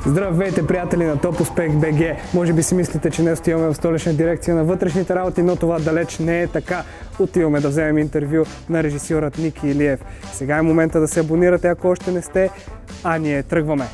Здравейте, приятели на Топ Успех БГ! Може би си мислите, че днес отиваме в столична дирекция на вътрешните работи, но това далеч не е така. Отиваме да вземем интервю на режисьорът Ники Илиев. Сега е момента да се абонирате, ако още не сте, а ние тръгваме!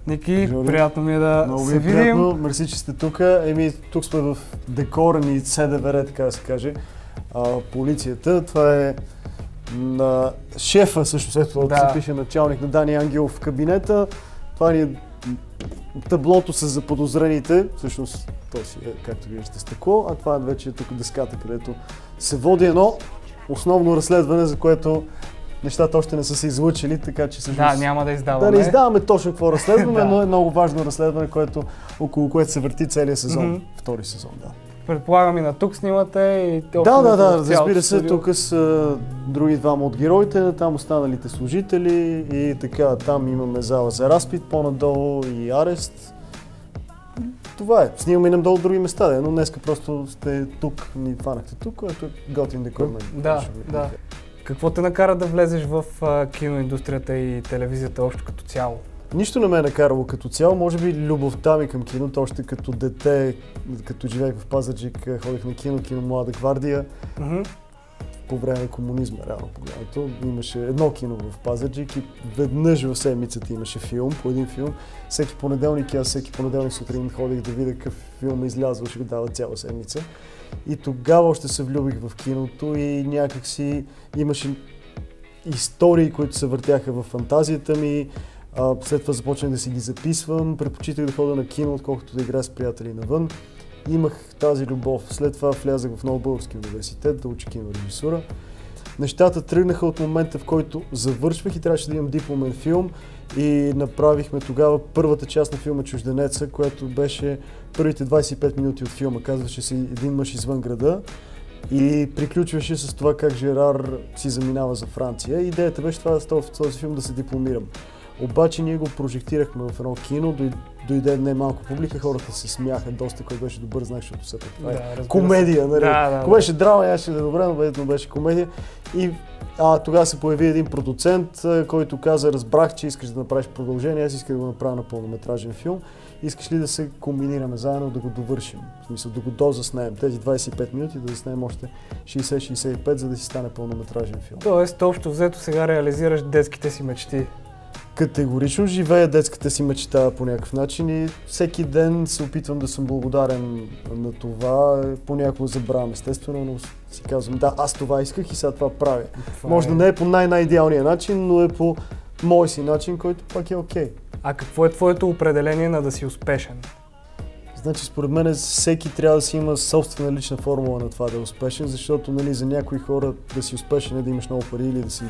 Ники, приятно ми е да много се видим. Приятно, мерси, че сте тук. Тук сме в декора ни СДВР, така да се каже, полицията. Това е на шефа, също ето се пише началник на Дани Ангелов в кабинета. Това ни е таблото с заподозрените, всъщност то си е, както виждате, стъкло, а това вече е тук дъската, където се води едно основно разследване, за което нещата още не са се излъчили, така че всъщност... Да, няма да издаваме. Да не издаваме точно какво разследваме, но е много важно разследване, около което се върти целият сезон, втори сезон, да. Предполагам и на тук снимате и... Да, разбира се, тук са други двама от героите, там останалите служители и така, там имаме зала за разпит, по-надолу и арест. Това е. Снимаме и на много други места, но днеска просто сте тук, ни фанахте тук, което е готин декор. Да. Какво те накара да влезеш в киноиндустрията и телевизията общо като цяло? Нищо не ме е накарало като цяло, може би любовта ми към киното, още като дете, като живеех в Пазарджик, ходех на кино Млада гвардия. По време на комунизма, реално погледнато. Имаше едно кино в Пазарджик и веднъж в седмицата имаше филм, по един филм. Всеки понеделник сутрин ходих да видя какъв филм е излязъл, ще го дава цяла седмица. И тогава още се влюбих в киното и някак си имаше истории, които се въртяха в фантазията ми. След това започнах да си ги записвам, предпочитах да ходя на кино, отколкото да играя с приятели навън. Имах тази любов. След това влязах в Нов български университет да уча кинорежисура. Нещата тръгнаха от момента, в който завършвах и трябваше да имам дипломен филм и направихме тогава първата част на филма Чужденеца, което беше първите 25 минути от филма. Казваше се един мъж извън града и приключваше с това как Жерар си заминава за Франция. Идеята беше това в този филм да се дипломирам. Обаче ние го прожектирахме в едно кино, дойде не малко публика, хората се смяха доста, който беше добър знак, защото все пак това е комедия. Нали? Ако беше драма, нямаше да е добре, но беше комедия. И тогава се появи един продуцент, който каза: разбрах, че искаш да направиш продължение, аз исках да го направя на пълнометражен филм. Искаш ли да се комбинираме заедно, да го довършим? В смисъл да го дозаснеем тези 25 минути, да заснеем още 60-65, за да си стане пълнометражен филм. Тоест, общо взето сега реализираш детските си мечти. Категорично живея детската си мечта по някакъв начин и всеки ден се опитвам да съм благодарен на това. Понякога забравям, естествено, но си казвам: да, аз това исках и сега това правя. Може да не е по най-идеалния начин, но е по мой си начин, който пак е окей. А какво е твоето определение на да си успешен? Значи, според мен всеки трябва да си има собствена лична формула на това да е успешен, защото нали, за някои хора да си успешен е да имаш много пари или да си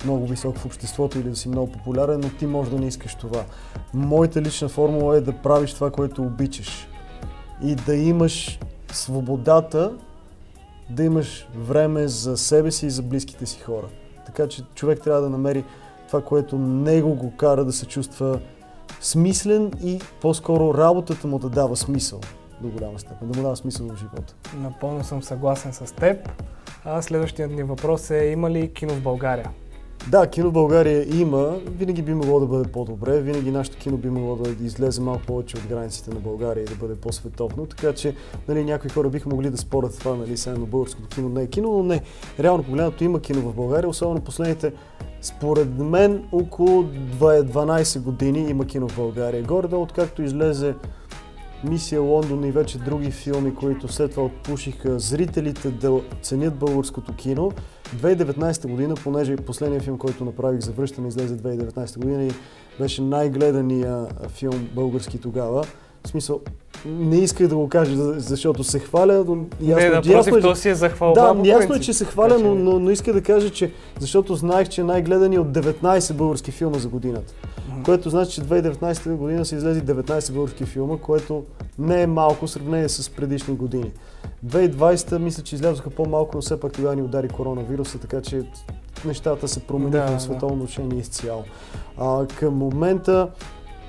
много висок в обществото или да си много популярен, но ти може да не искаш това. Моята лична формула е да правиш това, което обичаш и да имаш свободата, да имаш време за себе си и за близките си хора. Така че човек трябва да намери това, което него го кара да се чувства смислен и по-скоро работата му да дава смисъл до голяма степен, да му дава смисъл в живота. Напълно съм съгласен с теб. Следващият ни въпрос е: има ли кино в България? Да, кино в България има. Винаги би могло да бъде по-добре. Винаги нашето кино би могло да излезе малко повече от границите на България и да бъде по-световно. Така че нали, някои хора биха могли да спорят това, нали, сега на българското кино не е кино, но не. Реално погледнато има кино в България, особено последните, според мен, около 12 години има кино в България. Горе-долу, откакто излезе Мисия Лондон и вече други филми, които след това отпушиха зрителите да ценят българското кино. 2019 година, понеже последният филм, който направих за връщане, излезе 2019 година и беше най-гледания филм български тогава. В смисъл, не исках да го кажа, защото се хваля, но ясно, то си е за хвалба. Да, ясно е, че се хваля, но иска да кажа, че защото знаех, че най-гледани от 19 български филма за годината. Което значи, че 2019 година са излезли 19 български филма, което не е малко в сравнение с предишни години. 2020 мисля, че излязоха по-малко, но все пак тогава ни удари коронавируса, така че нещата се промениха в световно отношение изцяло. Към момента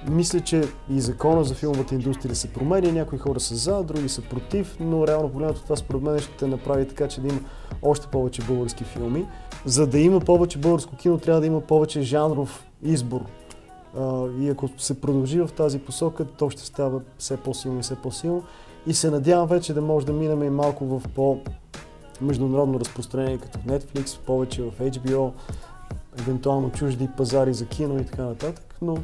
мисля, че и закона за филмовата индустрия се променя, някои хора са за, други са против, но реално погледнато това според мен ще направи така, че да има още повече български филми. За да има повече българско кино, трябва да има повече жанров избор. И ако се продължи в тази посока, то ще става все по-силно и все по-силно. И се надявам вече да може да минем и малко в по-международно разпространение, като Netflix, повече в HBO, евентуално чужди пазари за кино и така нататък, но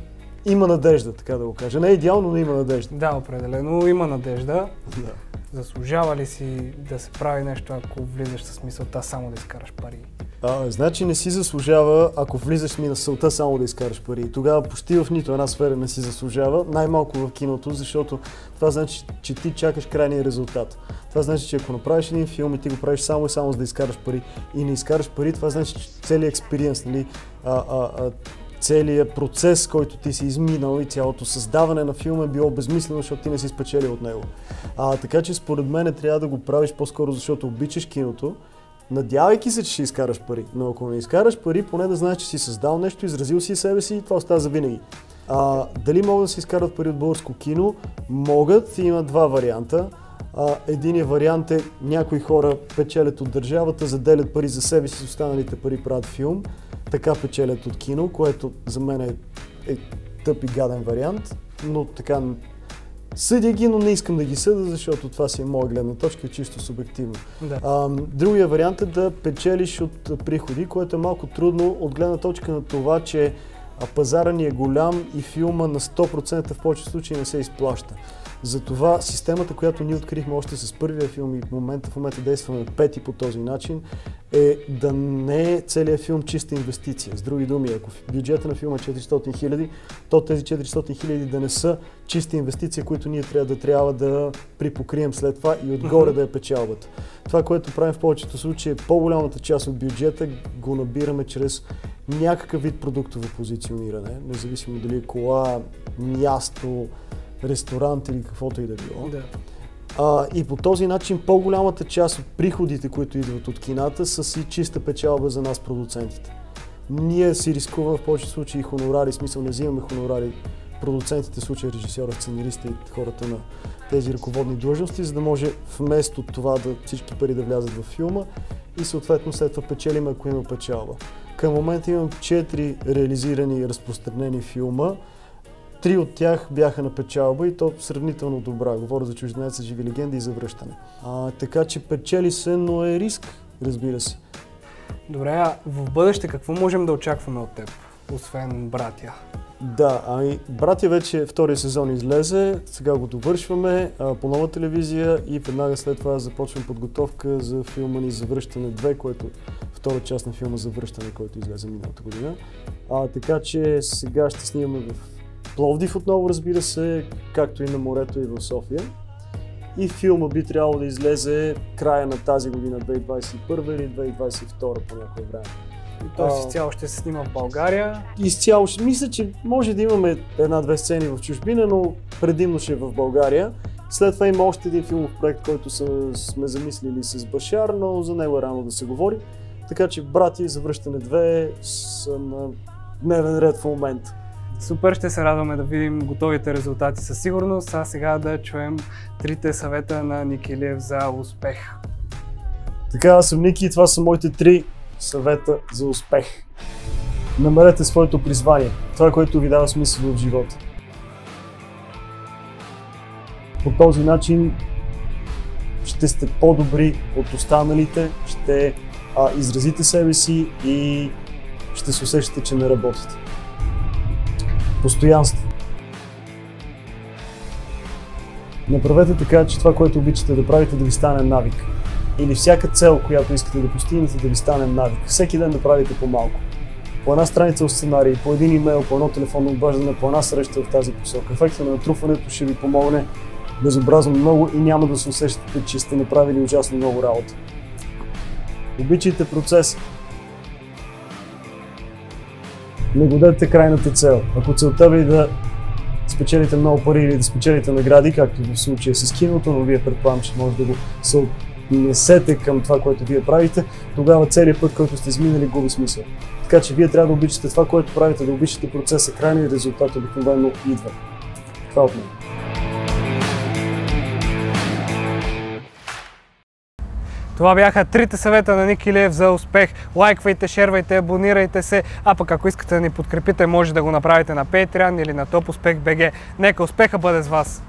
има надежда, така да го кажа. Не е идеално, но има надежда. Да, определено има надежда. Да. Заслужава ли си да се прави нещо, ако влизаш с мисълта само да изкараш пари? Значи не си заслужава, ако влизаш с мисълта само да изкараш пари. Тогава почти в нито една сфера не си заслужава, най-малко в киното, защото това значи, че ти чакаш крайния резултат. Това значи, че ако направиш един филм и ти го правиш само и само за да изкараш пари и не изкараш пари, това значи, че целият експириенс, нали, целият процес, който ти си изминал и цялото създаване на филма е било безмислено, защото ти не си спечелил от него. Така че според мен трябва да го правиш по-скоро, защото обичаш киното, надявайки се, че ще изкараш пари. Но ако не изкараш пари, поне да знаеш, че си създал нещо, изразил си себе си и това остава за винаги. Дали могат да се изкарат пари от българско кино? Могат. Има два варианта. Единият вариант е някои хора печелят от държавата, заделят пари за себе си, останалите пари правят филм. Така печелят от кино, което за мен е тъп и гаден вариант, но така съдя ги, но не искам да ги съда, защото това си е моя гледна точка и чисто субективно. Да. Другия вариант е да печелиш от приходи, което е малко трудно от гледна точка на това, че пазара ни е голям и филма на 100% в повечето случаи не се изплаща. Затова системата, която ние открихме още с първия филм и в момента действаме пети по този начин, е да не е целият филм чиста инвестиция. С други думи, ако бюджета на филма е 400 000, то тези 400 000 да не са чиста инвестиция, които ние трябва да припокрием след това и отгоре да е печалбата. Това, което правим в повечето случаи, по-голямата част от бюджета го набираме чрез някакъв вид продуктово позициониране, независимо дали е кола, място, ресторант или каквото и да било. Да. И по този начин по-голямата част от приходите, които идват от кината, са си чиста печалба за нас, продуцентите. Ние си рискуваме в повечето случаи хонорари, в смисъл не взимаме хонорари продуцентите, в случая режисьора, сценариста и хората на тези ръководни длъжности, за да може вместо това всички пари да влязат във филма и съответно след това печелим, ако има печалба. Към момента имам 4 реализирани и разпространени филма. 3 от тях бяха на печалба и то сравнително добра. Говоря за Чужденеца, Живи легенди и Завръщане. Така че печели се, но е риск, разбира се. Добре, а в бъдеще какво можем да очакваме от теб, освен Братя? Да, Братя вече втория сезон излезе, сега го довършваме по Нова телевизия и веднага след това започвам подготовка за филма ни Завръщане 2, което втора част на филма Завръщане, който излезе миналата година. Така че сега ще снимаме в Пловдив отново, разбира се, както и на морето и в София. И филма би трябвало да излезе края на тази година, 2021 или 2022 по някое време. И т.е. изцяло ще се снима в България? Изцяло, мисля, че може да имаме една-две сцени в чужбина, но предимно ще е в България. След това има още един филмов проект, който сме замислили с Башар, но за него е рано да се говори. Така че Братя и Завръщане 2 са на дневен ред в момента. Супер, ще се радваме да видим готовите резултати със сигурност, а сега да чуем 3 съвета на Ники Илиев за успех. Така, аз съм Ники и това са моите 3 съвета за успех. Намерете своето призвание, това, което ви дава смисъл в живота. По този начин ще сте по-добри от останалите, ще изразите себе си и ще се усещате, че не работите. Постоянство. Направете така, че това, което обичате да правите, да ви стане навик. Или всяка цел, която искате да постигнете, да ви стане навик. Всеки ден да правите по-малко. По една страница от сценарий, по един имейл, по едно телефонно обаждане, по една среща в тази посока. Ефектът на натрупването ще ви помогне безобразно много и няма да се усещате, че сте направили ужасно много работа. Обичайте процеса. Не годете крайната цел. Ако целта ви е да спечелите много пари или да спечелите награди, както в случая с киното, но вие предполагам, че може да го съотнесете към това, което вие правите, тогава целият път, който сте изминали, губи смисъл. Така че вие трябва да обичате това, което правите, да обичате процеса, крайният резултат обикновено идва. Това от мен. Това бяха трите съвета на Ники Илиев за успех. Лайквайте, шервайте, абонирайте се, а пък ако искате да ни подкрепите, може да го направите на Patreon или на TopUspech.bg. Нека успеха бъде с вас!